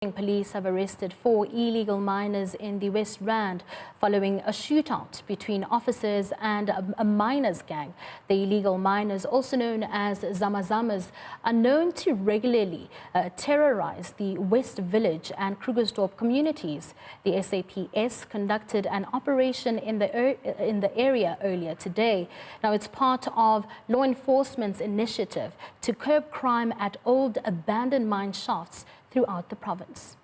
Police have arrested 4 illegal miners in the West Rand following a shootout between officers and a miners' gang. The illegal miners, also known as Zamazamas, are known to regularly terrorize the West Village and Krugersdorp communities. The SAPS conducted an operation in the area earlier today. Now, it's part of law enforcement's initiative to curb crime at old abandoned mine shafts throughout the province.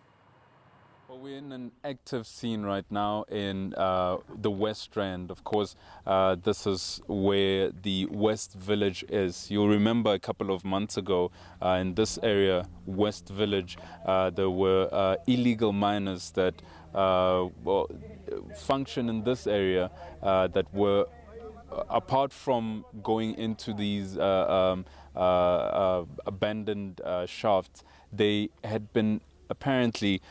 Well, we're in an active scene right now in the West Rand. Of course, this is where the West Village is. You'll remember a couple of months ago in this area, West Village, there were illegal miners that function in this area that were, apart from going into these abandoned shafts, they had been apparently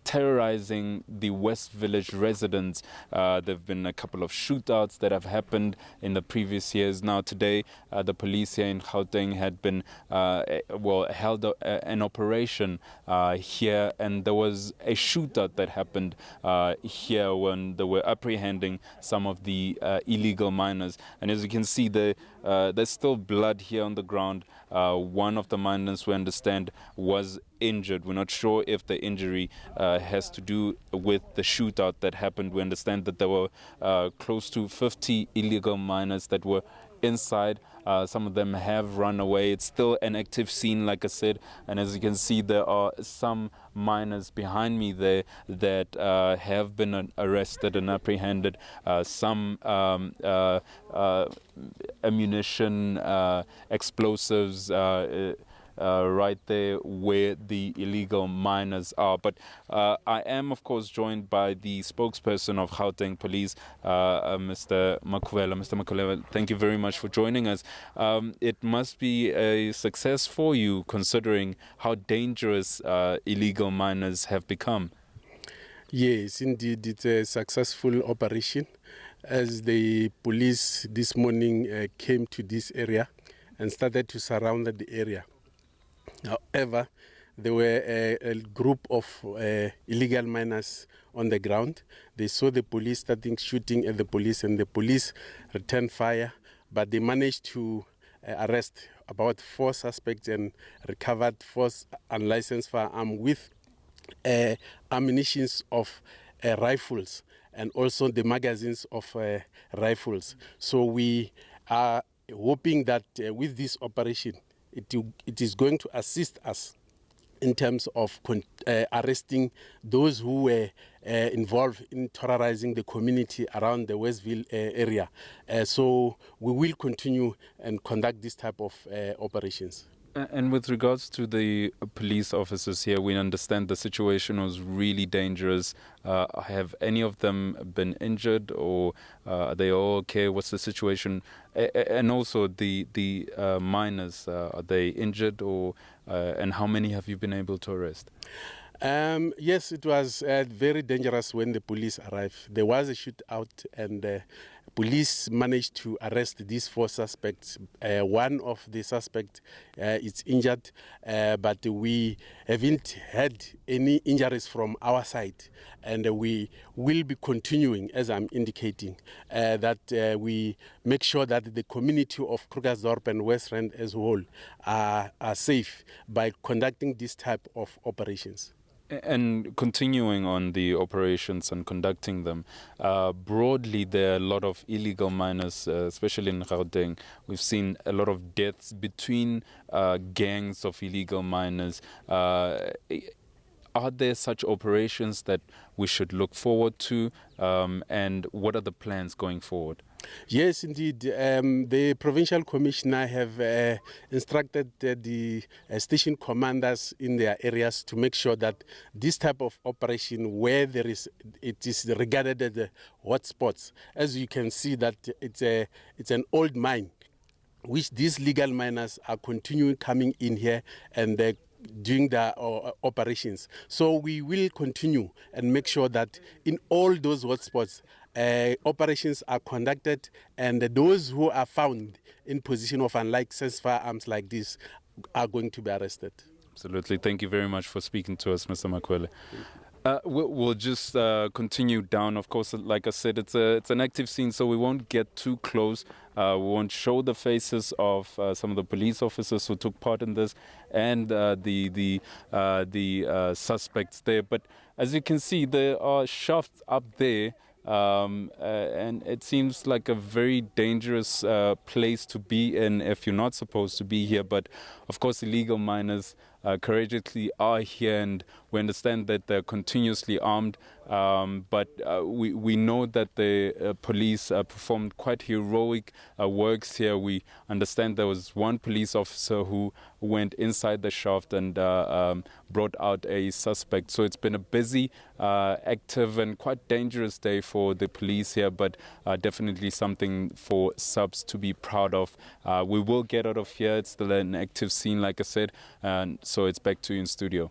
terrorizing the West Village residents. There have been a couple of shootouts that have happened in the previous years. Now today, the police here in Gauteng had been held an operation here, and there was a shootout that happened here when they were apprehending some of the illegal miners. And as you can see, there's still blood here on the ground. One of the miners, we understand, was injured. We're not sure if the injury has to do with the shootout that happened. We understand that there were close to 50 illegal miners that were inside. Some of them have run away. It's still an active scene, like I said, and as you can see, there are some miners behind me there that have been arrested and apprehended. Some ammunition, explosives, right there where the illegal miners are. But I am, of course, joined by the spokesperson of Gauteng Police, Mr. Makuela. Mr. Makuela, thank you very much for joining us. It must be a success for you, considering how dangerous illegal miners have become. Yes, indeed, it's a successful operation, as the police this morning came to this area and started to surround the area. However, there were a group of illegal miners on the ground. They saw the police starting shooting at the police, and the police returned fire, but they managed to arrest about 4 suspects and recovered 4 unlicensed firearms with ammunition of rifles and also the magazines of rifles. So we are hoping that with this operation, it is going to assist us in terms of arresting those who were involved in terrorizing the community around the Westville area. So we will continue and conduct this type of operations. And with regards to the police officers here, we understand the situation was really dangerous. Have any of them been injured, or are they all okay? What's the situation? And also the miners, are they injured, or and how many have you been able to arrest? Yes, it was very dangerous when the police arrived. There was a shootout, and police managed to arrest these 4 suspects. One of the suspects is injured, but we haven't had any injuries from our side. And we will be continuing, as I'm indicating, that we make sure that the community of Krugersdorp and West Rand as a whole are safe by conducting this type of operations. And continuing on the operations and conducting them, broadly there are a lot of illegal miners, especially in Gauteng. We've seen a lot of deaths between gangs of illegal miners. Are there such operations that we should look forward to, and what are the plans going forward? Yes, indeed. The provincial commissioner have instructed the station commanders in their areas to make sure that this type of operation, where it is regarded as hotspots, as you can see that it's an old mine, which these legal miners are continuing coming in here and doing their operations. So we will continue and make sure that in all those hotspots, operations are conducted, and those who are found in possession of unlicensed firearms like this are going to be arrested. Absolutely. Thank you very much for speaking to us, Mr. Makwele. We'll just continue down. Of course, like I said, it's an active scene, so we won't get too close. We won't show the faces of some of the police officers who took part in this and the suspects there. But as you can see, there are shafts up there. And it seems like a very dangerous place to be in if you're not supposed to be here. But of course, illegal miners courageously are here, and we understand that they're continuously armed. But we know that the police performed quite heroic works here. We understand there was one police officer who went inside the shaft and brought out a suspect. So it's been a busy, active and quite dangerous day for the police here, but definitely something for SAPS to be proud of. We will get out of here. It's still an active scene, like I said, and so it's back to you in studio.